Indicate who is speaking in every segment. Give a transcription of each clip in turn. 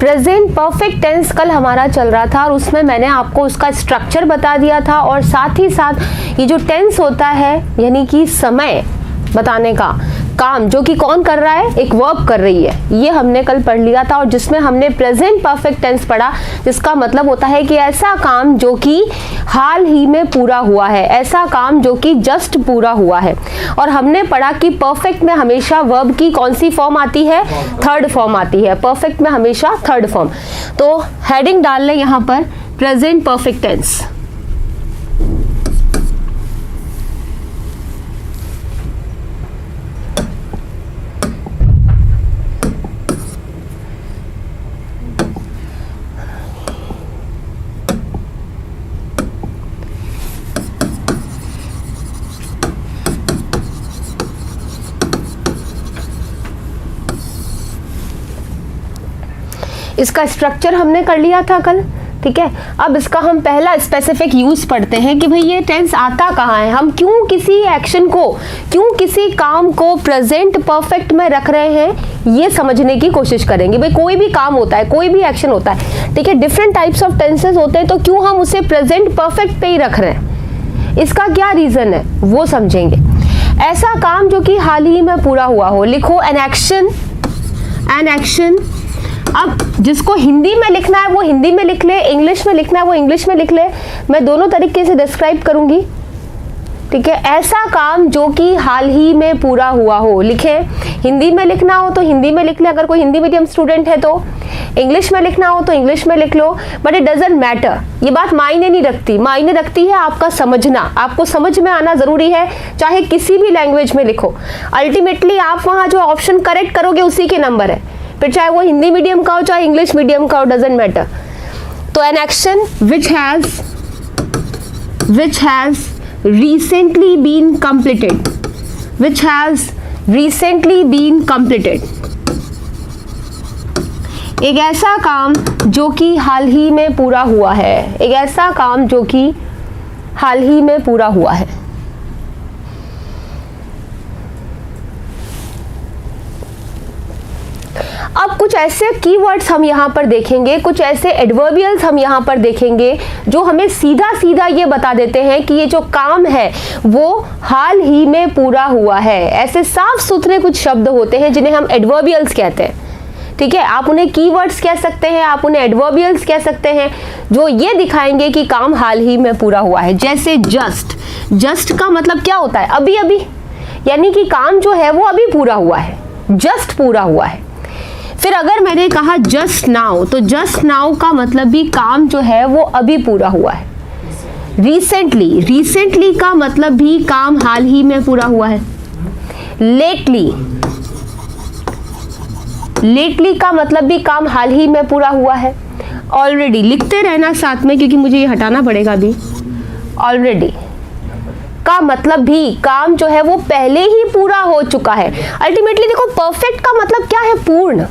Speaker 1: Present perfect tense कल हमारा चल रहा था और उसमें मैंने आपको उसका स्ट्रक्चर बता दिया था और साथ ही साथ ये जो टेंस होता है यानी कि समय बताने का काम जो कि कौन कर रहा है, एक वर्ब कर रही है, ये हमने कल पढ़ लिया था और जिसमें हमने प्रेजेंट परफेक्ट टेंस पढ़ा जिसका मतलब होता है कि ऐसा काम जो कि हाल ही में पूरा हुआ है, ऐसा काम जो कि जस्ट पूरा हुआ है। और हमने पढ़ा कि परफेक्ट में हमेशा वर्ब की कौन सी फॉर्म आती है, थर्ड फॉर्म आती है, परफेक्ट में हमेशा थर्ड फॉर्म। तो हेडिंग डाल लें यहाँ पर प्रेजेंट परफेक्ट टेंस। इसका स्ट्रक्चर हमने कर लिया था कल, ठीक है। अब इसका हम पहला स्पेसिफिक यूज पढ़ते हैं कि भाई ये टेंस आता कहाँ है, हम क्यों किसी एक्शन को, क्यों किसी काम को प्रेजेंट परफेक्ट में रख रहे हैं, ये समझने की कोशिश करेंगे। भाई कोई भी काम होता है, कोई भी एक्शन होता है, ठीक है, डिफरेंट टाइप्स ऑफ टेंसेस होते हैं, तो क्यों हम उसे प्रेजेंट परफेक्ट पे ही रख रहे हैं, इसका क्या रीजन है वो समझेंगे। ऐसा काम जो कि हाल ही में पूरा हुआ हो, लिखो एन एक्शन, एन एक्शन। अब जिसको हिंदी में लिखना है वो हिंदी में लिख ले, इंग्लिश में लिखना है वो इंग्लिश में लिख ले, मैं दोनों तरीके से डिस्क्राइब करूंगी, ठीक है। ऐसा काम जो कि हाल ही में पूरा हुआ हो, लिखे। हिंदी में लिखना हो तो हिंदी में लिख ले, अगर कोई हिंदी मीडियम स्टूडेंट है तो। इंग्लिश में लिखना हो तो इंग्लिश में लिख लो, बट इट डजंट मैटर, ये बात मायने नहीं रखती। मायने रखती है आपका समझना, आपको समझ में आना जरूरी है, चाहे किसी भी लैंग्वेज में लिखो। अल्टीमेटली आप वहाँ जो ऑप्शन करेक्ट करोगे उसी के नंबर है, फिर चाहे वो हिंदी मीडियम का हो चाहे इंग्लिश मीडियम का हो, डजंट मैटर। तो an action which has recently been completed, which has recently been completed, एक ऐसा काम जो कि हाल ही में पूरा हुआ है, एक ऐसा काम जो कि हाल ही में पूरा हुआ है। अब कुछ ऐसे कीवर्ड्स हम यहाँ पर देखेंगे, कुछ ऐसे एडवर्बियल्स हम यहाँ पर देखेंगे जो हमें सीधा सीधा ये बता देते हैं कि ये जो काम है वो हाल ही में पूरा हुआ है। ऐसे साफ सुथरे कुछ शब्द होते हैं जिन्हें हम एडवर्बियल्स कहते हैं, ठीक है। आप उन्हें कीवर्ड्स कह सकते हैं, आप उन्हें एडवर्बियल्स कह सकते हैं, जो ये दिखाएंगे कि काम हाल ही में पूरा हुआ है। जैसे जस्ट, जस्ट का मतलब क्या होता है, अभी अभी, यानी कि काम जो है वो अभी पूरा हुआ है, जस्ट पूरा हुआ है। फिर अगर मैंने कहा जस्ट नाउ, तो जस्ट नाउ का मतलब भी काम जो है वो अभी पूरा हुआ है। रिसेंटली, रिसेंटली का मतलब भी काम हाल ही में पूरा हुआ है। लेटली, लेटली का मतलब भी काम हाल ही में पूरा हुआ है। ऑलरेडी, लिखते रहना साथ में क्योंकि मुझे ये हटाना पड़ेगा अभी। ऑलरेडी का मतलब भी काम जो है वो पहले ही पूरा हो चुका है। अल्टीमेटली देखो, परफेक्ट का मतलब क्या है, पूर्ण।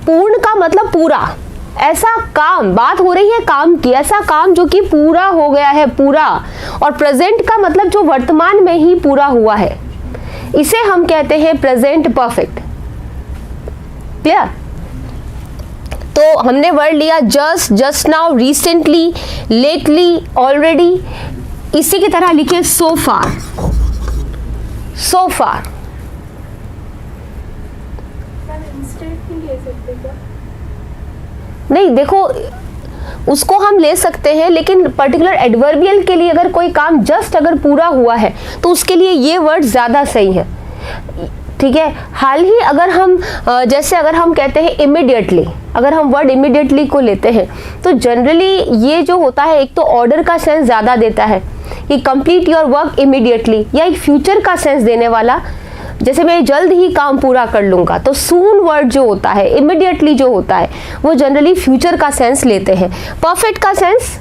Speaker 1: पूर्ण का मतलब पूरा, ऐसा काम, बात हो रही है काम की, ऐसा काम जो कि पूरा हो गया है, पूरा। और प्रेजेंट का मतलब जो वर्तमान में ही पूरा हुआ है, इसे हम कहते हैं प्रेजेंट परफेक्ट। क्लियर? तो हमने वर्ड लिया just, just now, recently, lately, already. इसी की तरह लिखे सो फार, सो फार। नहीं देखो, उसको हम ले सकते हैं, लेकिन पर्टिकुलर एडवर्बियल के लिए अगर कोई काम जस्ट अगर पूरा हुआ है तो उसके लिए ये वर्ड ज्यादा सही है, ठीक है। हाल ही अगर हम जैसे अगर हम कहते हैं इमीडिएटली, अगर हम वर्ड इमीडिएटली को लेते हैं तो जनरली ये जो होता है, एक तो ऑर्डर का सेंस ज़्यादा देता है कि कंप्लीट योर वर्क इमीडिएटली, या एक फ्यूचर का सेंस देने वाला, जैसे मैं जल्द ही काम पूरा कर लूँगा। तो सून वर्ड जो होता है, इमीडिएटली जो होता है, वो जनरली फ्यूचर का सेंस लेते हैं, परफेक्ट का सेंस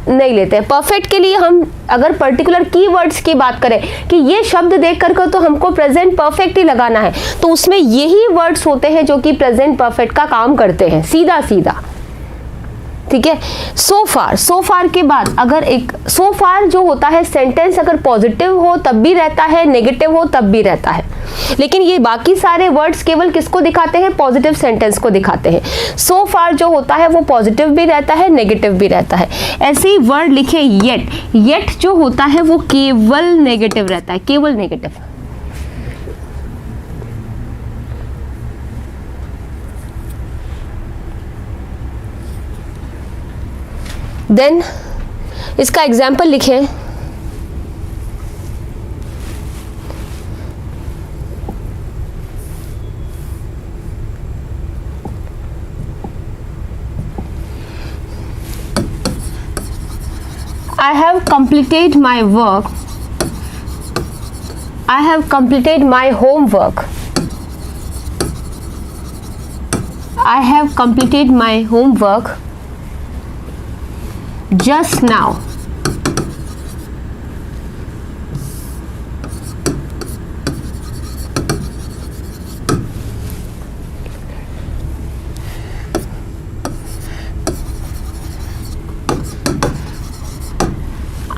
Speaker 1: नहीं लेते हैं। परफेक्ट के लिए हम अगर पर्टिकुलर कीवर्ड्स की बात करें कि ये शब्द देख कर तो हमको प्रेजेंट परफेक्ट ही लगाना है, तो उसमें यही वर्ड्स होते हैं जो कि प्रेजेंट परफेक्ट का काम करते हैं, सीधा सीधा। ठीक है। सो फार के बाद अगर एक सो फार जो होता है सेंटेंस अगर पॉजिटिव हो तब भी रहता है, नेगेटिव हो तब भी रहता है, लेकिन ये बाकी सारे वर्ड्स केवल किसको दिखाते हैं, पॉजिटिव सेंटेंस को दिखाते हैं। सो फार जो होता है वो पॉजिटिव भी रहता है, नेगेटिव भी रहता है। ऐसे ही वर्ड लिखे येट जो होता है वो केवल नेगेटिव रहता है, केवल नेगेटिव। देन इसका एग्जाम्पल लिखें। I have completed my work. I have completed my homework. I have completed my homework just now.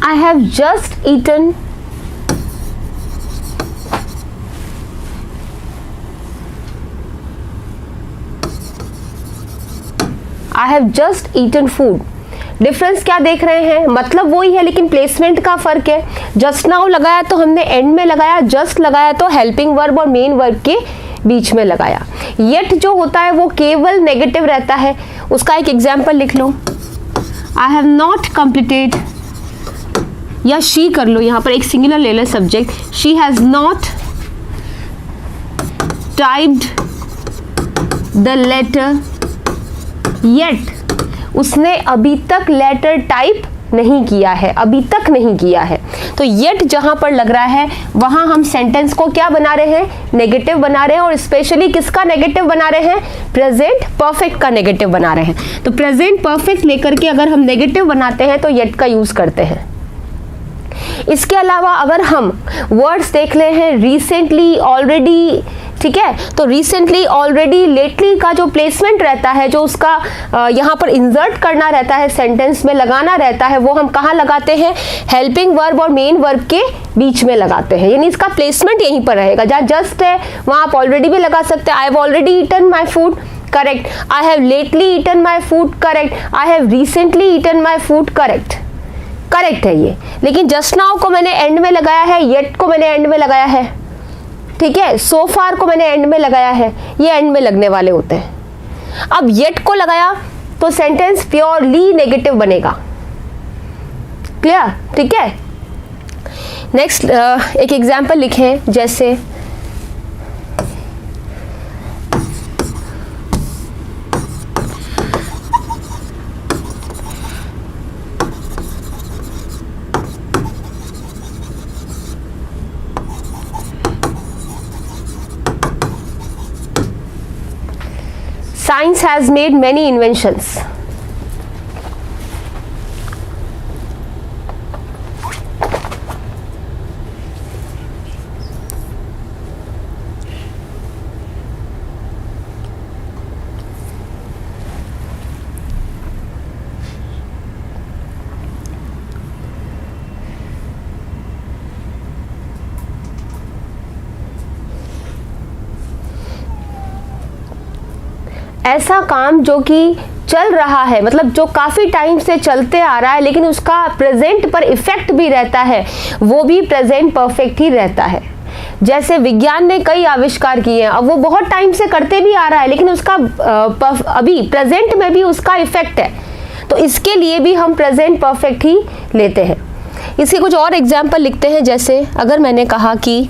Speaker 1: I have just eaten food. Difference क्या देख रहे हैं, मतलब वही है लेकिन प्लेसमेंट का फर्क है। जस्ट नाउ लगाया तो हमने एंड में लगाया, जस्ट लगाया तो हेल्पिंग वर्ब और मेन वर्ब के बीच में लगाया। येट जो होता है वो केवल नेगेटिव रहता है। उसका एक एग्जाम्पल लिख लो। आई हैव नॉट कंप्लीटेड, या शी कर लो, यहाँ पर एक सिंगुलर ले लो subject. She has not typed the letter yet. उसने अभी तक लेटर टाइप नहीं किया है, अभी तक नहीं किया है। तो येट जहां पर लग रहा है वहां हम सेंटेंस को क्या बना रहे हैं, नेगेटिव बना रहे हैं। और स्पेशली किसका नेगेटिव बना रहे हैं, प्रेजेंट परफेक्ट का नेगेटिव बना रहे हैं। तो प्रेजेंट परफेक्ट लेकर के अगर हम नेगेटिव बनाते हैं तो येट का यूज करते हैं। इसके अलावा अगर हम वर्ड्स देख रहे हैं रिसेंटली, ऑलरेडी, ठीक है, तो रिसेंटली, ऑलरेडी, लेटली का जो प्लेसमेंट रहता है, जो उसका यहाँ पर इंसर्ट करना रहता है, सेंटेंस में लगाना रहता है, वो हम कहाँ लगाते हैं, हेल्पिंग वर्ब और मेन वर्ब के बीच में लगाते हैं। यानी इसका प्लेसमेंट यहीं पर रहेगा। जहाँ जस्ट है वहाँ आप ऑलरेडी भी लगा सकते हैं। I have already eaten my food, correct. I have lately eaten my food, correct. I have recently eaten my food, correct. Correct है ये। लेकिन जस्ट नाउ को मैंने एंड में लगाया है, येट को मैंने एंड में लगाया है, ठीक है, सो फार को मैंने एंड में लगाया है, ये एंड में लगने वाले होते हैं। अब येट को लगाया तो सेंटेंस प्योरली नेगेटिव बनेगा। क्लियर, ठीक है। नेक्स्ट एक एग्जाम्पल लिखें, जैसे Science has made many inventions. ऐसा काम जो कि चल रहा है, मतलब जो काफ़ी टाइम से चलते आ रहा है लेकिन उसका प्रेजेंट पर इफेक्ट भी रहता है, वो भी प्रेजेंट परफेक्ट ही रहता है। जैसे विज्ञान ने कई आविष्कार किए हैं, अब वो बहुत टाइम से करते भी आ रहा है लेकिन उसका अभी प्रेजेंट में भी उसका इफेक्ट है, तो इसके लिए भी हम प्रेजेंट परफेक्ट ही लेते हैं। इसके कुछ और एग्जाम्पल लिखते हैं। जैसे अगर मैंने कहा कि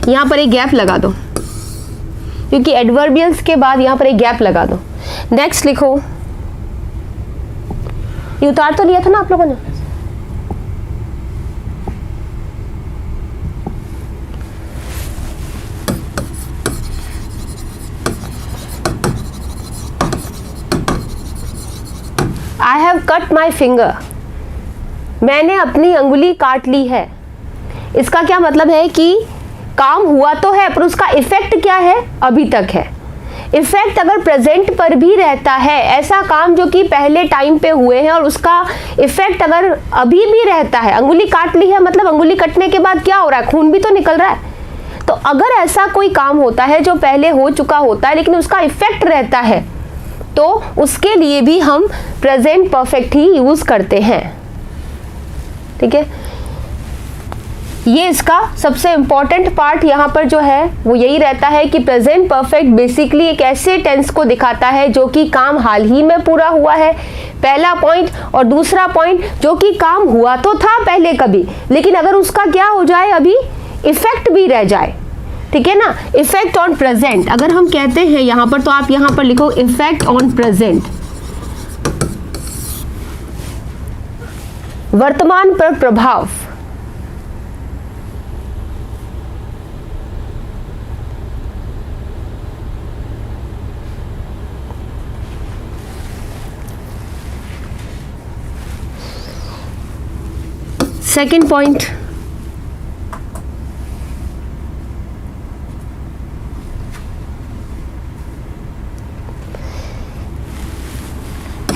Speaker 1: यहाँ पर एक गैप लगा दो, क्योंकि एडवर्बियल्स के बाद यहाँ पर एक गैप लगा दो। नेक्स्ट लिखो, ये उतार तो लिया था ना आप लोगों ने, I have cut my finger, मैंने अपनी अंगुली काट ली है। इसका क्या मतलब है कि काम हुआ तो है पर उसका इफेक्ट क्या है, अभी तक है। इफेक्ट अगर प्रेजेंट पर भी रहता है, ऐसा काम जो कि पहले टाइम पे हुए हैं और उसका इफेक्ट अगर अभी भी रहता है, अंगुली काट ली है मतलब अंगुली कटने के बाद क्या हो रहा है, खून भी तो निकल रहा है। तो अगर ऐसा कोई काम होता है जो पहले हो चुका होता है लेकिन उसका इफेक्ट रहता है, तो उसके लिए भी हम प्रेजेंट परफेक्ट ही यूज करते हैं। ठीक है, ये इसका सबसे इंपॉर्टेंट पार्ट यहाँ पर जो है वो यही रहता है कि प्रेजेंट परफेक्ट बेसिकली एक ऐसे टेंस को दिखाता है जो कि काम हाल ही में पूरा हुआ है, पहला पॉइंट। और दूसरा पॉइंट, जो कि काम हुआ तो था पहले कभी, लेकिन अगर उसका क्या हो जाए, अभी इफेक्ट भी रह जाए। ठीक है ना, इफेक्ट ऑन प्रेजेंट अगर हम कहते हैं यहाँ पर, तो आप यहाँ पर लिखो इफेक्ट ऑन प्रेजेंट, वर्तमान पर प्रभाव। Second point,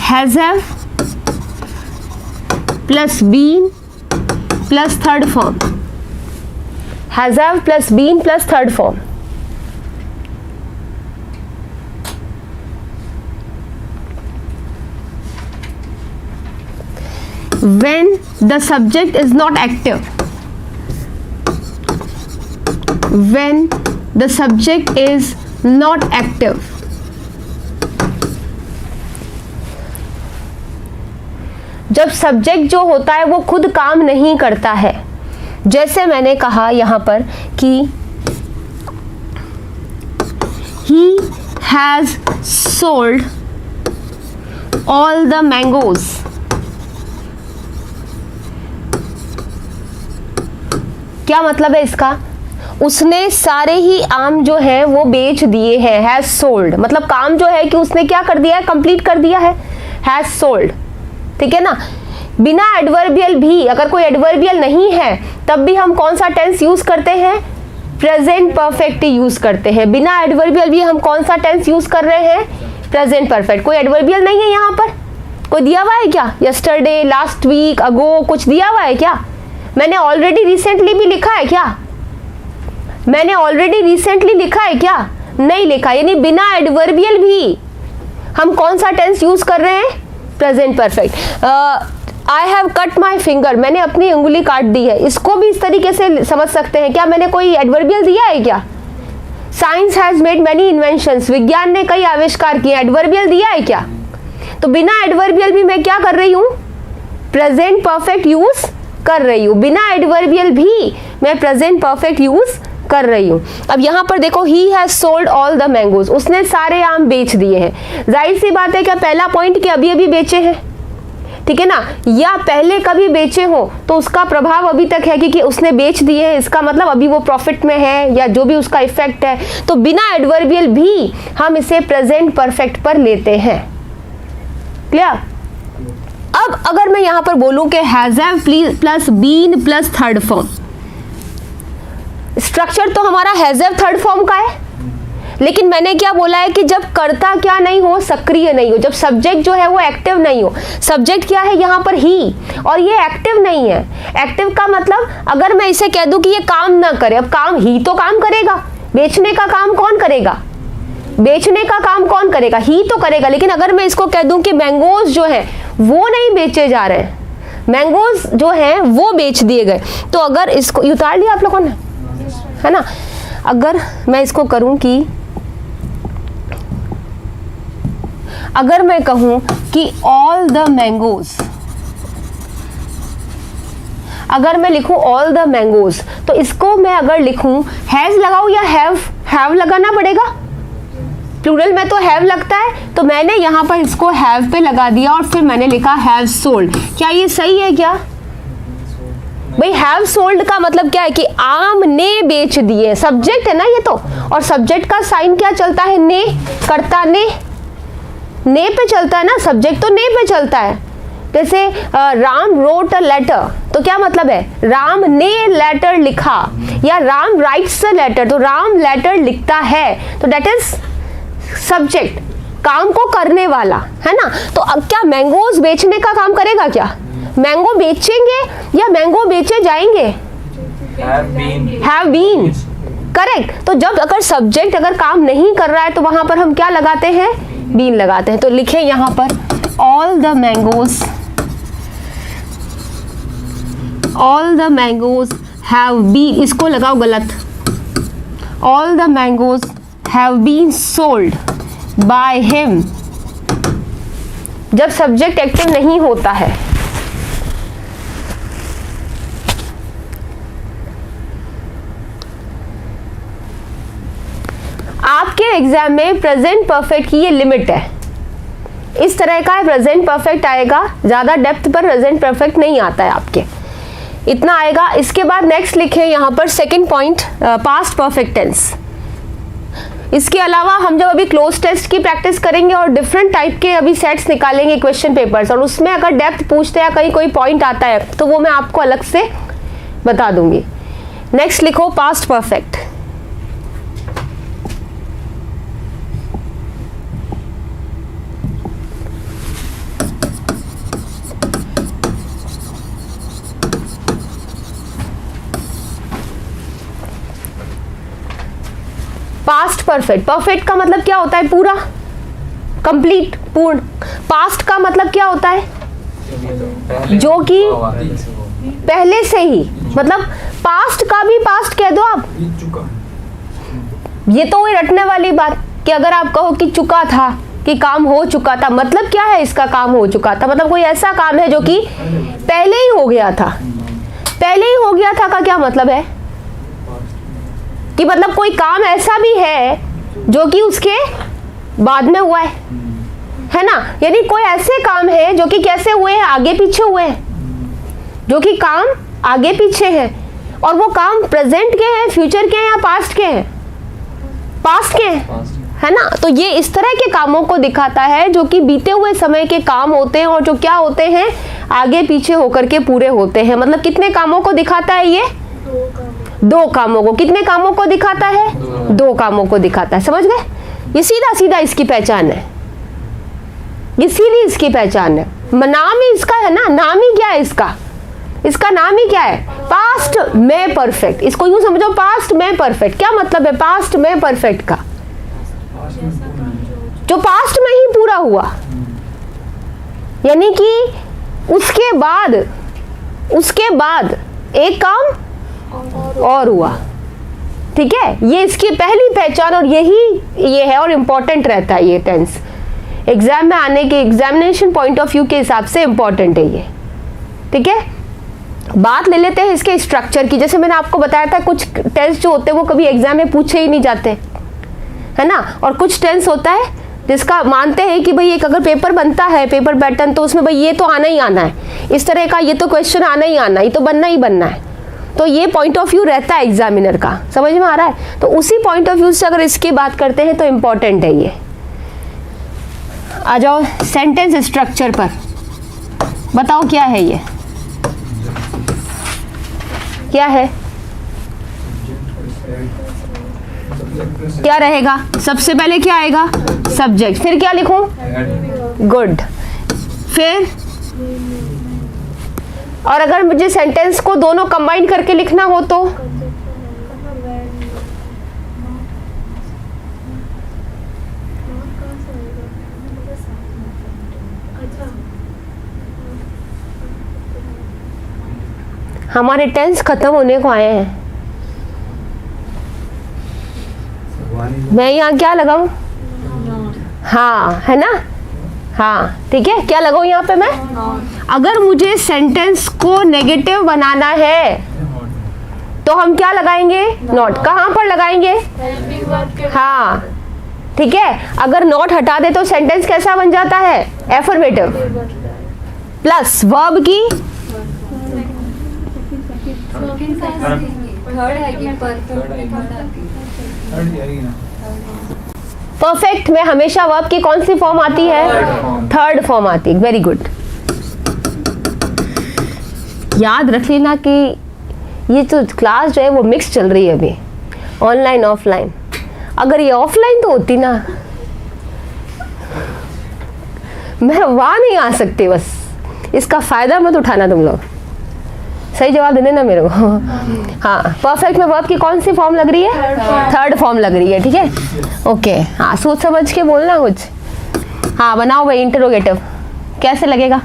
Speaker 1: has have plus been plus third form, has have plus been plus third form। When the subject is not active, when the subject is not active, जब subject जो होता है वो खुद काम नहीं करता है। जैसे मैंने कहा यहाँ पर कि he has sold all the mangoes, क्या मतलब है इसका, उसने सारे ही आम जो हैं वो बेच दिए हैं। हैज सोल्ड मतलब काम जो है कि उसने क्या कर दिया है, कंप्लीट कर दिया है, हैज सोल्ड। ठीक है ना, बिना एडवर्बियल भी, अगर कोई एडवर्बियल नहीं है तब भी हम कौन सा टेंस यूज करते हैं, प्रेजेंट परफेक्ट यूज करते हैं। बिना एडवर्बियल भी हम कौन सा टेंस यूज कर रहे हैं, प्रेजेंट परफेक्ट। कोई एडवर्बियल नहीं है यहाँ पर, कोई दिया हुआ है क्या, यस्टरडे, लास्ट वीक, अगो, कुछ दिया हुआ है क्या, मैंने ऑलरेडी रिसेंटली भी लिखा है क्या, मैंने ऑलरेडी रिसेंटली लिखा है क्या, नहीं लिखा। यानी बिना एडवर्बियल भी हम कौन सा टेंस यूज कर रहे हैं, present perfect. I have cut my finger, मैंने अपनी उंगली काट दी है, इसको भी इस तरीके से समझ सकते हैं। क्या मैंने कोई एडवर्बियल दिया है क्या, science has made many inventions, विज्ञान ने कई आविष्कार किए, एडवर्बियल दिया है क्या। तो बिना एडवर्बियल भी मैं क्या कर रही हूँ, प्रेजेंट परफेक्ट यूज कर रही हूँ। बिना एडवर्बियल भी मैं प्रेजेंट परफेक्ट यूज कर रही हूँ। अब यहाँ पर देखो, he has sold all the mangoes, उसने सारे आम बेच दिए हैं। जाहिर सी बात है, क्या पहला पॉइंट कि अभी अभी बेचे हैं, ठीक है ना, या पहले कभी बेचे हो तो उसका प्रभाव अभी तक है क्योंकि उसने बेच दिए हैं, इसका मतलब अभी वो प्रॉफिट में है, या जो भी उसका इफेक्ट है। तो बिना एडवर्बियल भी हम इसे प्रेजेंट परफेक्ट पर लेते हैं। क्लियर। अब अगर मैं यहां पर बोलूं कि has have plus been plus third form, structure तो हमारा हैज हैव थर्ड फॉर्म का है, लेकिन मैंने क्या बोला है कि जब कर्ता क्या नहीं हो, सक्रिय नहीं हो, जब सब्जेक्ट जो है वो एक्टिव नहीं हो। सब्जेक्ट क्या है यहाँ पर, ही, और ये एक्टिव नहीं है। एक्टिव का मतलब अगर मैं इसे कह दूं कि ये काम ना करे, अब काम ही तो काम करेगा, बेचने का काम कौन करेगा, बेचने का काम कौन करेगा, ही तो करेगा। लेकिन अगर मैं इसको कह दूं कि मैंगोज जो है वो नहीं बेचे जा रहे हैं, मैंगोज जो है वो बेच दिए गए, तो अगर इसको उतार लिया आप लोगों ने, है ना। अगर मैं इसको करूं कि, अगर मैं कहूं कि ऑल द मैंगोज, अगर मैं लिखूं ऑल द मैंगोज, तो इसको मैं अगर लिखूं हैज लगाऊं या हैव लगाना पड़ेगा, प्लूरल में तो हैव लगता है, तो मैंने यहां पर इसको हैव पे लगा दिया और फिर मैंने लिखा हैव सोल्ड। क्या ये सही है क्या भाई, हैव सोल्ड का मतलब क्या है कि आम ने बेच दिए, सब्जेक्ट है ना ये तो, और सब्जेक्ट का साइन क्या चलता है, ने, कर्ता ने पे चलता है ना, सब्जेक्ट तो ने पे चलता है। जैसे राम रोट अ लेटर, तो क्या मतलब है, राम ने लेटर लिखा, या राम राइट्स अ लेटर, तो राम लेटर लिखता है, तो दैट इज सब्जेक्ट, काम को करने वाला, है ना। तो अब क्या मैंगोज बेचने का काम करेगा क्या? मैंगो बेचेंगे या मैंगो बेचे जाएंगे? Have been, correct. तो जब अगर सब्जेक्ट अगर काम नहीं कर रहा है तो वहां पर हम क्या लगाते हैं? बीन लगाते हैं। तो लिखें यहां पर all the mangoes have been, इसको लगाओ गलत, all the mangoes have been sold by him। जब सब्जेक्ट एक्टिव नहीं होता है, आपके एग्जाम में प्रेजेंट परफेक्ट की ये लिमिट है, इस तरह का प्रेजेंट परफेक्ट आएगा, ज़्यादा डेप्थ पर प्रेजेंट परफेक्ट नहीं आता है आपके, इतना आएगा। इसके बाद नेक्स्ट लिखें यहाँ पर second point, past perfect tense. इसके अलावा हम जब अभी क्लोज टेस्ट की प्रैक्टिस करेंगे और डिफरेंट टाइप के अभी सेट्स निकालेंगे क्वेश्चन पेपर्स, और उसमें अगर डेप्थ पूछते हैं या कहीं कोई पॉइंट आता है तो वो मैं आपको अलग से बता दूंगी। नेक्स्ट लिखो past perfect. Past perfect, perfect का मतलब क्या होता है? पूरा, कंप्लीट, पूर्ण। पास्ट का मतलब क्या होता है? जो कि पहले से ही, मतलब पास्ट का भी पास्ट कह दो आप, ये तो वही रटने वाली बात कि अगर आप कहो कि चुका था, कि काम हो चुका था, मतलब क्या है इसका? काम हो चुका था मतलब कोई ऐसा काम है जो कि पहले ही हो गया था। पहले ही हो गया था का क्या मतलब है? कि मतलब कोई काम ऐसा भी है जो कि उसके बाद में हुआ है ना। यानी कोई ऐसे काम है जो कि कैसे हुए हैं? आगे पीछे हुए हैं, जो कि काम आगे पीछे है। और वो काम प्रेजेंट के हैं, फ्यूचर के हैं या पास्ट के हैं? पास्ट के हैं, है ना। तो ये इस तरह के कामों को दिखाता है जो कि बीते हुए समय के काम होते हैं और जो क्या होते हैं? आगे पीछे होकर के पूरे होते हैं। मतलब कितने कामों को दिखाता है ये? दो कामों को। कितने कामों को दिखाता है? दो कामों को दिखाता है। समझ गए? ये सीधा सीधा इसकी पहचान है, ये सीधी इसकी पहचान है। नाम ही इसका है ना, नाम ही क्या है इसका? इसका नाम ही क्या है? पास्ट में परफेक्ट। इसको यूं समझो, पास्ट में परफेक्ट। क्या मतलब है पास्ट में परफेक्ट का? जो पास्ट में ही पूरा हुआ, यानी कि उसके बाद एक काम और हुआ। ठीक है, ये इसकी पहली पहचान और ये है और इम्पोर्टेंट रहता है ये टेंस। एग्जाम में आने के एग्जामिनेशन पॉइंट ऑफ व्यू के हिसाब से इम्पोर्टेंट है ये। ठीक है, बात ले लेते हैं इसके स्ट्रक्चर की। जैसे मैंने आपको बताया था कुछ टेंस जो होते हैं वो कभी एग्जाम में पूछे ही नहीं जाते, है ना। और कुछ टेंस होता है जिसका मानते हैं कि भाई एक अगर पेपर बनता है, पेपर पैटर्न, तो उसमें भाई ये तो आना ही आना है, इस तरह का ये तो क्वेश्चन आना ही आना, ये तो बनना ही बनना है। तो ये पॉइंट ऑफ व्यू रहता है एग्जामिनर का। समझ में आ रहा है? तो उसी पॉइंट ऑफ व्यू से अगर इसकी बात करते हैं तो इम्पोर्टेंट है ये। आ जाओ सेंटेंस स्ट्रक्चर पर, बताओ क्या है ये? क्या है? क्या रहेगा? सबसे पहले क्या आएगा? सब्जेक्ट। फिर क्या लिखूं? गुड। फिर और अगर मुझे सेंटेंस को दोनों कंबाइन करके लिखना हो तो हमारे टेंस खत्म होने को आए हैं। मैं यहाँ क्या लगाऊं? हाँ, है ना। हाँ ठीक है, क्या लगाऊं यहाँ पे मैं? अगर मुझे सेंटेंस को नेगेटिव बनाना है तो हम क्या लगाएंगे? नॉट। कहाँ पर लगाएंगे? हाँ ठीक है, अगर नॉट हटा दे तो सेंटेंस कैसा बन जाता है? एफर्मेटिव प्लस वर्ब की परफेक्ट में हमेशा वर्ब की कौन सी फॉर्म आती है? थर्ड फॉर्म आती है। Very good. याद रख लेना कि ये जो क्लास जो है वो मिक्स चल रही है अभी, ऑनलाइन ऑफलाइन। अगर ये ऑफलाइन तो होती ना मैं वहाँ नहीं आ सकती, बस इसका फ़ायदा मत उठाना तुम लोग। सही जवाब दे देना मेरे को। हाँ, परफेक्ट में वर्ब की कौन सी फॉर्म लग रही है? थर्ड फॉर्म लग रही है, ठीक है। ओके, हाँ सोच समझ के बोलना कुछ। हाँ बनाओ भाई इंटरोगेटिव, कैसे लगेगा?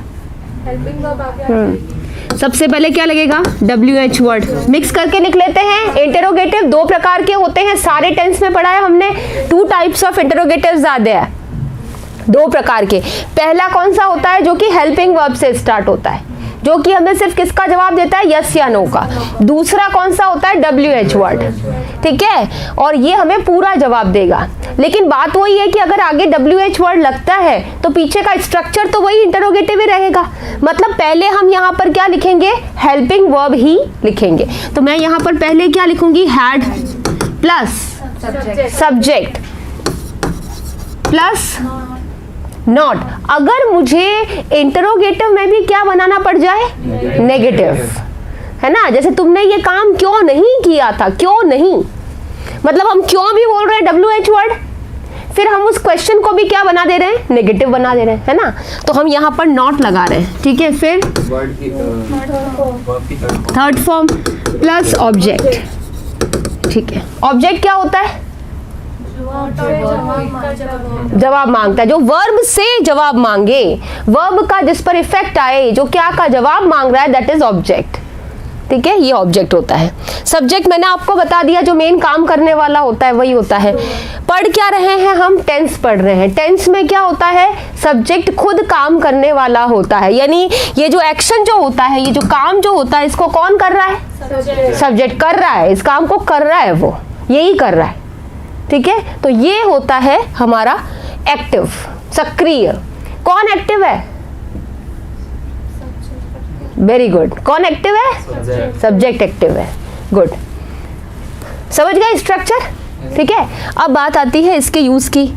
Speaker 1: सबसे पहले क्या लगेगा? WH वर्ड मिक्स करके लिख लेते हैं। इंटरोगेटिव दो प्रकार के होते हैं, सारे टेंस में पढ़ा है हमने। 2 टाइप्स ऑफ इंटरोगेटिव्स आते हैं, 2 प्रकार के। पहला कौन सा होता है? जो कि हेल्पिंग वर्ब से स्टार्ट होता है, जो कि हमें सिर्फ किसका जवाब देता है? यस या नो का। दूसरा कौन सा होता है? WH वर्ड, ठीक है, और ये हमें पूरा जवाब देगा। लेकिन बात वही है कि अगर आगे WH वर्ड लगता है तो पीछे का स्ट्रक्चर तो वही इंटरोगेटिव ही रहेगा। मतलब पहले हम यहाँ पर क्या लिखेंगे? हेल्पिंग वर्ब ही लिखेंगे। तो मैं यहाँ पर पहले क्या लिखूंगी? Had plus subject plus not. अगर मुझे इंटरोगेटिव में भी क्या बनाना पड़ जाए? नेगेटिव, है ना। जैसे तुमने ये काम क्यों नहीं किया था, क्यों नहीं, मतलब हम क्यों भी बोल रहे हैं WH वर्ड, फिर हम उस क्वेश्चन को भी क्या बना दे रहे हैं? नेगेटिव बना दे रहे हैं, है ना। तो हम यहाँ पर नॉट लगा रहे हैं, ठीक है। फिर थर्ड फॉर्म प्लस ऑब्जेक्ट, ठीक है। ऑब्जेक्ट क्या होता है? जवाब मांगता है, जो वर्ब से जवाब मांगे, वर्ब का जिस पर इफेक्ट आए, जो क्या का जवाब मांग रहा है, दैट इज ऑब्जेक्ट, ठीक है। ये ऑब्जेक्ट होता है। सब्जेक्ट मैंने आपको बता दिया, जो मेन काम करने वाला होता है वही होता है। पढ़ क्या रहे हैं हम? टेंस पढ़ रहे हैं। टेंस में क्या होता है? सब्जेक्ट खुद काम करने वाला होता है, यानी ये जो एक्शन जो होता है, ये जो काम जो होता है, इसको कौन कर रहा है? सब्जेक्ट कर रहा है, इस काम को कर रहा है, वो यही कर रहा है, ठीक है। तो ये होता है हमारा एक्टिव, सक्रिय। कौन एक्टिव है? Very good. कौन एक्टिव है? सब्जेक्ट एक्टिव है। गुड, समझ गए स्ट्रक्चर, ठीक है। अब बात आती है इसके यूज की।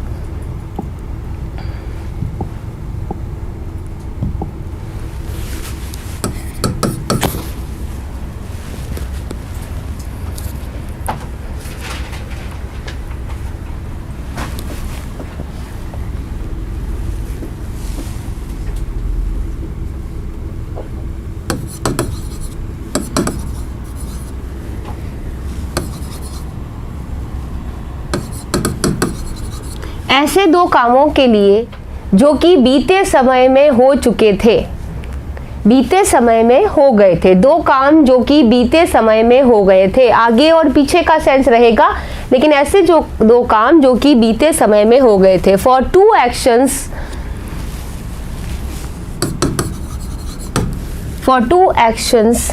Speaker 1: ऐसे 2 कामों के लिए जो कि बीते समय में हो चुके थे, बीते समय में हो गए थे। 2 काम जो कि बीते समय में हो गए थे, आगे और पीछे का सेंस रहेगा, लेकिन ऐसे जो 2 काम जो कि बीते समय में हो गए थे। For 2 actions, for 2 actions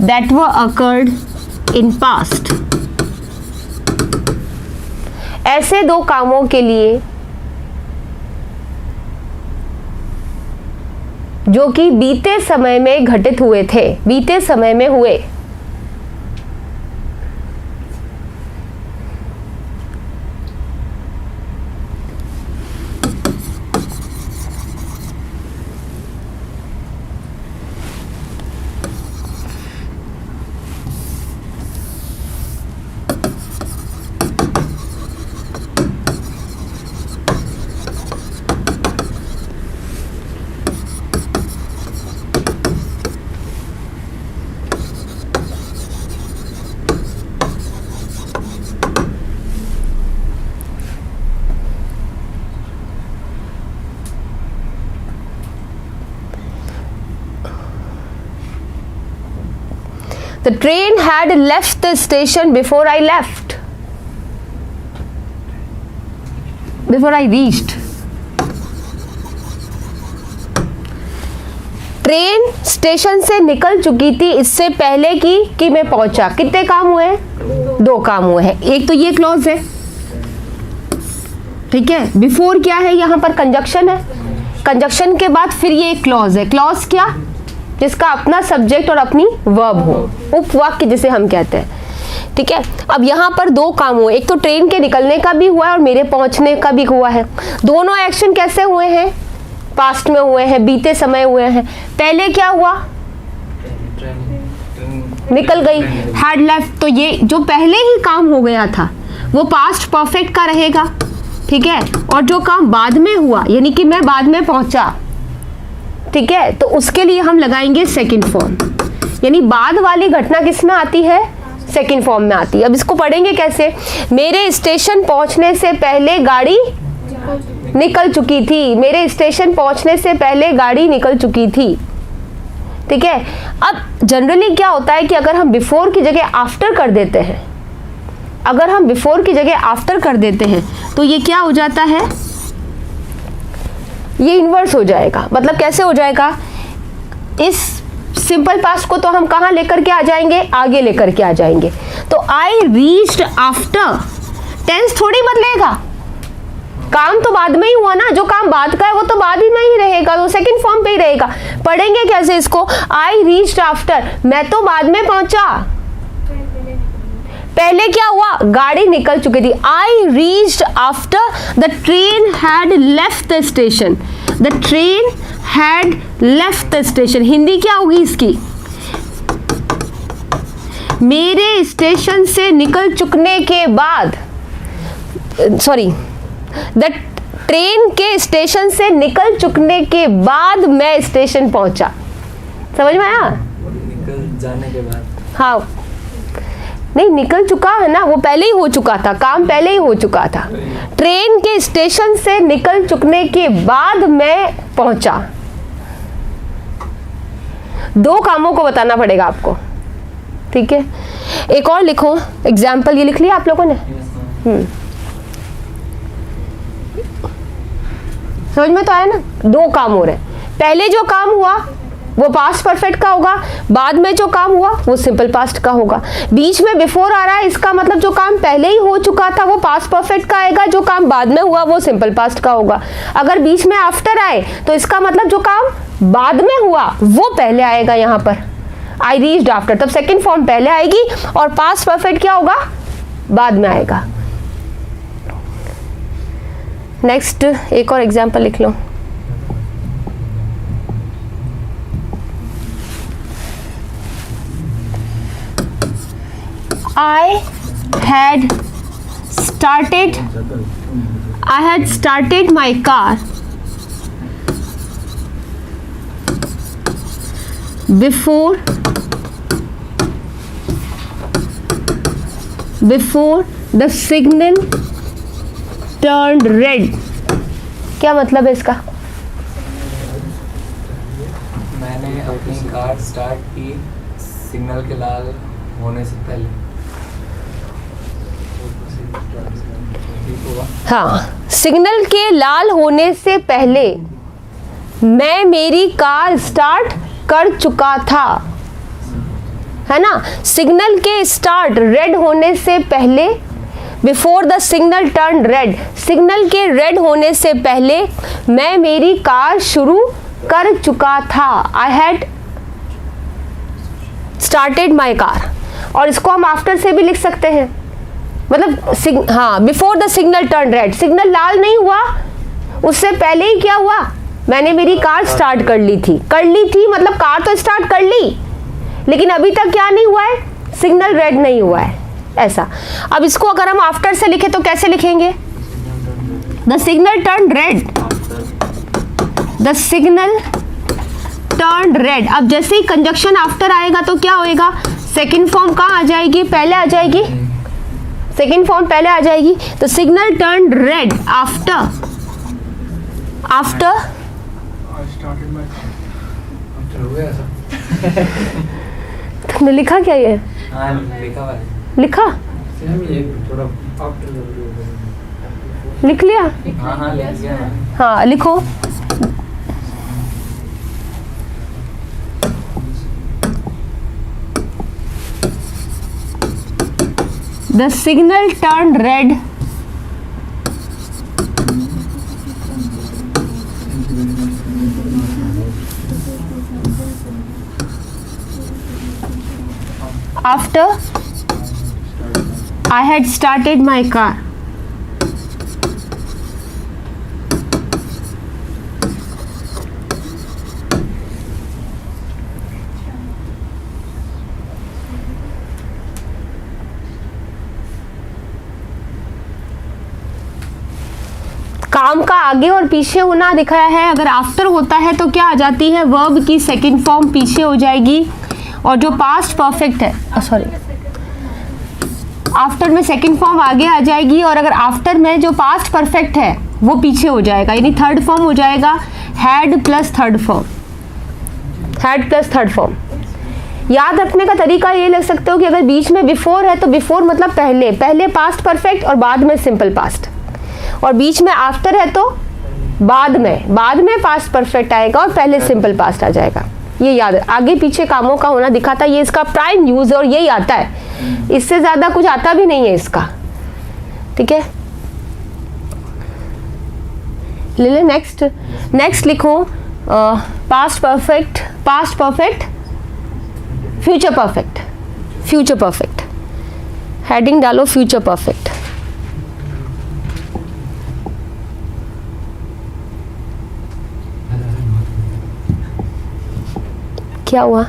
Speaker 1: that were occurred in past। ऐसे 2 कामों के लिए जो कि बीते समय में घटित हुए थे, बीते समय में हुए। The train had left the station before I left, before I reached। Train station से निकल चुकी थी इससे पहले कि मैं पहुंचा। कितने काम हुए हैं? 2 काम हुए हैं। एक तो ये क्लॉज है, ठीक है। बिफोर क्या है? यहाँ पर कंजक्शन है, कंजक्शन के बाद फिर ये क्लॉज है। क्लॉज क्या? जिसका अपना सब्जेक्ट और अपनी वर्ब हो, उपवाक्य जिसे हम कहते हैं, ठीक है। अब यहाँ पर 2 काम हुए, एक तो ट्रेन के निकलने का भी हुआ है और मेरे पहुंचने का भी हुआ है। दोनों एक्शन कैसे हुए हैं? पास्ट में हुए हैं, बीते समय हुए हैं। पहले क्या हुआ? निकल गई, हैड लेफ्ट। तो ये जो पहले ही काम हो गया था वो पास्ट परफेक्ट का रहेगा, ठीक है, और जो काम बाद में हुआ यानी कि मैं बाद में पहुंचा, ठीक है, तो उसके लिए हम लगाएंगे सेकंड फॉर्म। यानी बाद वाली घटना किस में आती है? सेकंड फॉर्म में आती है। अब इसको पढ़ेंगे कैसे? मेरे स्टेशन पहुंचने से पहले गाड़ी निकल चुकी थी, मेरे स्टेशन पहुंचने से पहले गाड़ी निकल चुकी थी, ठीक है। अब जनरली क्या होता है कि अगर हम बिफोर की जगह आफ्टर कर देते हैं, अगर हम बिफोर की जगह आफ्टर कर देते हैं तो ये क्या हो जाता है? ये इन्वर्स हो जाएगा। मतलब कैसे हो जाएगा? इस सिंपल पास्ट को तो हम कहाँ लेकर के आ जाएंगे? आगे लेकर के आ जाएंगे। तो आई रीच्ड आफ्टर, टेंस थोड़ी बदलेगा, काम तो बाद में ही हुआ ना, जो काम बाद का है वो तो बाद ही में ही रहेगा, वो सेकंड फॉर्म पे ही रहेगा। पढ़ेंगे कैसे इसको? आई रीच्ड आफ्टर, मैं तो बाद में पहुंचा, पहले क्या हुआ? गाड़ी निकल चुकी थी। I reached after the train had left the station, the train had left the station. Hindi क्या होगी इसकी? मेरे स्टेशन से निकल चुकने के बाद, सॉरी, द ट्रेन के स्टेशन से निकल चुकने के बाद मैं स्टेशन पहुंचा। समझ में आया?
Speaker 2: निकल जाने के बाद,
Speaker 1: हाँ, नहीं निकल चुका है ना, वो पहले ही हो चुका था, काम पहले ही हो चुका था। ट्रेन के स्टेशन से निकल चुकने के बाद मैं पहुंचा। दो कामों को बताना पड़ेगा आपको, ठीक है। एक और लिखो एग्जाम्पल, ये लिख लिया आप लोगों ने? समझ में तो आया ना? दो काम हो रहे हैं। पहले जो काम हुआ वो पास्ट परफेक्ट का होगा, बाद में जो काम हुआ वो सिंपल पास्ट का होगा। बीच में बिफोर आ रहा है, इसका मतलब जो काम पहले ही हो चुका था वो पास्ट परफेक्ट का आएगा, जो काम बाद में हुआ वो सिंपल पास्ट का होगा। अगर बीच में आफ्टर आए तो इसका मतलब जो काम बाद में हुआ वो पहले आएगा। यहाँ पर आई रीच्ड आफ्टर, तब सेकेंड फॉर्म पहले आएगी और पास्ट परफेक्ट क्या होगा? बाद में आएगा। नेक्स्ट एक और एग्जाम्पल लिख लो। I had started my car before the signal turned red। क्या मतलब है इसका?
Speaker 2: मैंने अपनी कार स्टार्ट की सिग्नल के लाल होने से पहले।
Speaker 1: हाँ, सिग्नल के लाल होने से पहले मैं मेरी कार स्टार्ट कर चुका था, है ना। सिग्नल के स्टार्ट रेड होने से पहले, before the signal turn red, signal के रेड होने से पहले मैं मेरी कार शुरू कर चुका था। I had started my car. और इसको हम आफ्टर से भी लिख सकते हैं। मतलब हाँ, before the signal turn red, signal लाल नहीं हुआ उससे पहले ही क्या हुआ? मैंने मेरी कार स्टार्ट कर ली थी। मतलब कार तो स्टार्ट कर ली, लेकिन अभी तक क्या नहीं हुआ है? सिग्नल रेड नहीं हुआ है, ऐसा। अब इसको अगर हम आफ्टर से लिखे तो कैसे लिखेंगे? The signal turn red, the signal turn red. अब जैसे ही कंजक्शन आफ्टर आएगा तो क्या होएगा? सेकेंड फॉर्म कहाँ आ जाएगी? पहले आ जाएगी। सेकेंड फॉर्म पहले आ जाएगी। तो सिग्नल टर्न रेड आफ्टर तुमने लिखा क्या ये?
Speaker 2: हाँ, लिखा हुआ है।
Speaker 1: लिखा? लिख लिया?
Speaker 2: हाँ, लिख लिया।
Speaker 1: हाँ, लिखो। The signal turned red after I had started my car. काम का आगे और पीछे होना दिखाया है, अगर आफ्टर होता है तो क्या आ जाती है, वर्ब की सेकंड फॉर्म पीछे हो जाएगी, और जो पास्ट परफेक्ट है, सॉरी, आफ्टर में सेकंड फॉर्म आगे आ जाएगी, और अगर आफ्टर में जो पास्ट परफेक्ट है वो पीछे हो जाएगा, यानी थर्ड फॉर्म हो जाएगा had plus third form, had plus third form. याद रखने का तरीका ये लग सकते हो कि अगर बीच में बिफोर है तो बिफोर मतलब पहले, पहले पास्ट परफेक्ट और बाद में सिंपल पास्ट, और बीच में आफ्टर है तो बाद में पास्ट परफेक्ट आएगा और पहले सिंपल पास्ट आ जाएगा। ये याद, आगे पीछे कामों का होना दिखाता है, ये इसका प्राइम यूज है और यही आता है, इससे ज्यादा कुछ आता भी नहीं है इसका। ठीक है, ले ले नेक्स्ट। नेक्स्ट लिखो past perfect, past perfect, future perfect, future perfect, heading डालो फ्यूचर परफेक्ट। क्या हुआ?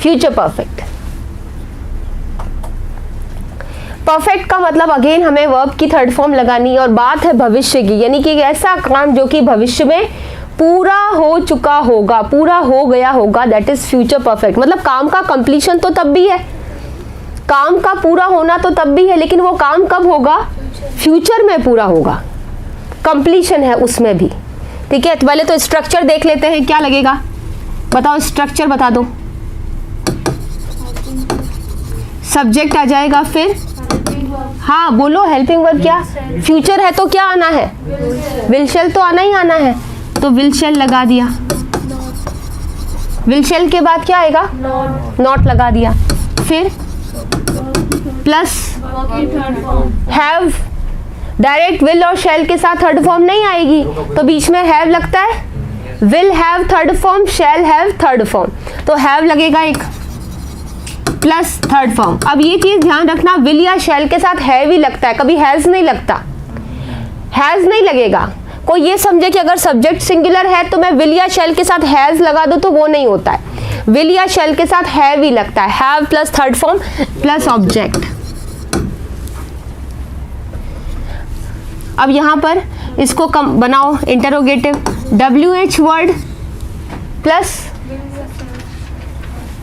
Speaker 1: फ्यूचर परफेक्ट, परफेक्ट का मतलब अगेन हमें वर्ब की थर्ड फॉर्म लगानी है, और बात है भविष्य की, यानी कि ऐसा काम जो कि भविष्य में पूरा हो चुका होगा, पूरा हो गया होगा, दैट इज फ्यूचर परफेक्ट। मतलब काम का कंप्लीशन तो तब भी है, काम का पूरा होना तो तब भी है, लेकिन वो काम कब होगा, फ्यूचर में पूरा होगा, कंप्लीशन है उसमें भी। ठीक है, तो पहले तो स्ट्रक्चर देख लेते हैं, क्या लगेगा बताओ, स्ट्रक्चर बता दो। सब्जेक्ट आ जाएगा, फिर हाँ बोलो, हेल्पिंग वर्ब क्या, फ्यूचर है तो क्या आना है, विल शैल तो आना ही आना है, तो विल शैल लगा दिया, विल शैल के बाद क्या आएगा, नॉट लगा दिया, फिर प्लस हैव, डायरेक्ट विल और शैल के साथ थर्ड फॉर्म नहीं आएगी, तो बीच में हैव लगता है, will have third form, shall have third form, तो हैव लगेगा एक, प्लस थर्ड फॉर्म। अब ये चीज ध्यान रखना, विल या शैल के साथ हैव ही लगता है, कभी हैज नहीं लगता, हैज नहीं लगेगा। कोई ये समझे कि अगर सब्जेक्ट सिंगुलर है तो मैं विल या शैल के साथ हैज लगा दूं, तो वो नहीं होता है, विल या शैल के साथ हैव ही लगता है, have plus third form plus object. अब यहां पर इसको कम बनाओ, interrogative, WH word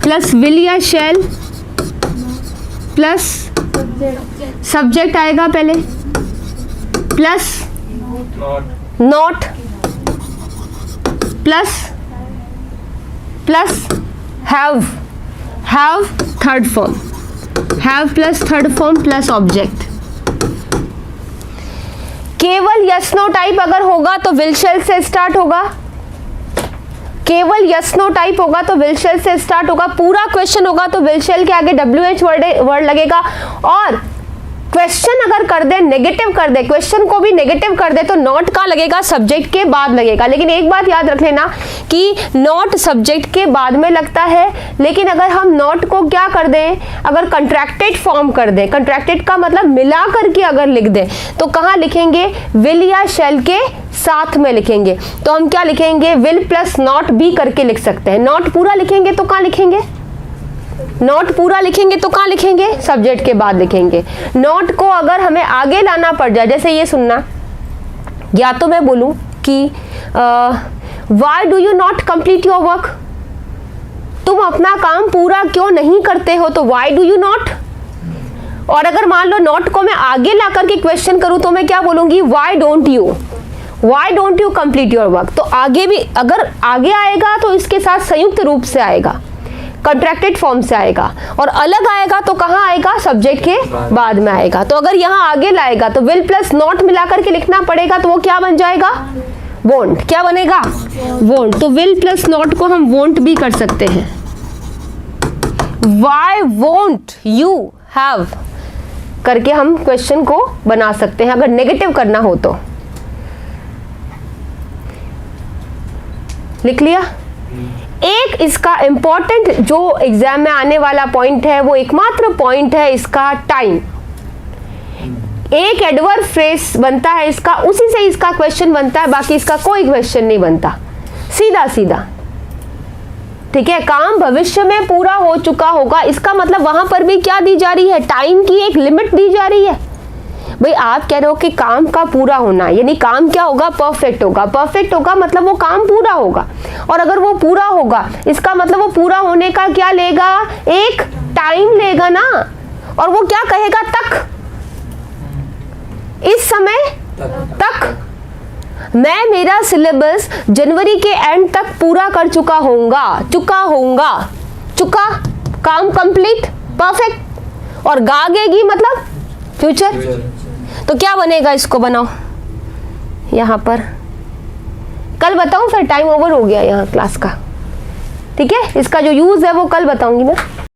Speaker 1: plus will या शैल प्लस सब्जेक्ट आएगा पहले, plus not plus have third form, have plus third form plus object. केवल यस नो टाइप अगर होगा तो विल शैल से स्टार्ट होगा, केवल यस नो टाइप होगा तो विल शैल से स्टार्ट होगा, पूरा क्वेश्चन होगा तो विल शैल के आगे WH वर्ड लगेगा, और क्वेश्चन अगर कर दे, नेगेटिव कर दे, क्वेश्चन को भी नेगेटिव कर दे तो नॉट का लगेगा, सब्जेक्ट के बाद लगेगा। लेकिन एक बात याद रख लेना कि नॉट सब्जेक्ट के बाद में लगता है, लेकिन अगर हम नॉट को क्या कर दें, अगर कंट्रैक्टेड फॉर्म कर दें, कंट्रैक्टेड का मतलब मिला करके अगर लिख दें, तो कहाँ लिखेंगे, विल या शैल के साथ में लिखेंगे। तो हम क्या लिखेंगे, विल प्लस नॉट भी करके लिख सकते हैं। नॉट पूरा लिखेंगे तो कहाँ लिखेंगे, नॉट पूरा लिखेंगे तो कहाँ लिखेंगे, सब्जेक्ट के बाद लिखेंगे। नॉट को अगर हमें आगे लाना पड़ जाए, जैसे ये सुनना, या तो मैं बोलूं कि why do you not complete your work, तुम अपना काम पूरा क्यों नहीं करते हो, तो वाई डू यू नॉट। और अगर मान लो नॉट को मैं आगे ला करके क्वेश्चन करूं तो मैं क्या बोलूंगी, why don't you complete your work. तो आगे भी अगर आगे आएगा तो इसके साथ संयुक्त रूप से आएगा, कंट्रैक्टेड फॉर्म से आएगा, और अलग आएगा तो कहाँ आएगा, सब्जेक्ट के बाद में आएगा। तो अगर यहाँ आगे लाएगा तो विल प्लस नॉट मिला करके लिखना पड़ेगा, तो वो क्या बन जाएगा, वोंट। क्या बनेगा, वोंट। तो विल प्लस नॉट को हम वोंट भी कर सकते हैं, वाई वोंट यू हैव करके हम क्वेश्चन को बना सकते हैं, अगर नेगेटिव करना हो तो। लिख लिया। एक इसका इंपॉर्टेंट जो एग्जाम में आने वाला पॉइंट है, वो एकमात्र पॉइंट है इसका टाइम। एक एडवर्ब फ्रेज बनता है इसका, उसी से इसका क्वेश्चन बनता है, बाकी इसका कोई क्वेश्चन नहीं बनता, सीधा सीधा। ठीक है, काम भविष्य में पूरा हो चुका होगा, इसका मतलब वहां पर भी क्या दी जा रही है, टाइम की एक लिमिट दी जा रही है। भाई आप कह रहे हो कि काम का पूरा होना, यानी काम क्या होगा, परफेक्ट होगा। परफेक्ट होगा मतलब वो काम पूरा होगा, और अगर वो पूरा होगा इसका मतलब वो पूरा होने का क्या लेगा, एक टाइम लेगा ना। और वो क्या कहेगा, तक, इस समय तक मैं मेरा सिलेबस जनवरी के एंड तक पूरा कर चुका होऊंगा, चुका, काम कंप्लीट, परफेक्ट। और गागेगी मतलब फ्यूचर। तो क्या बनेगा, इसको बनाओ यहां पर, कल बताऊं, फिर टाइम ओवर हो गया यहाँ क्लास का, ठीक है। इसका जो यूज है वो कल बताऊंगी मैं।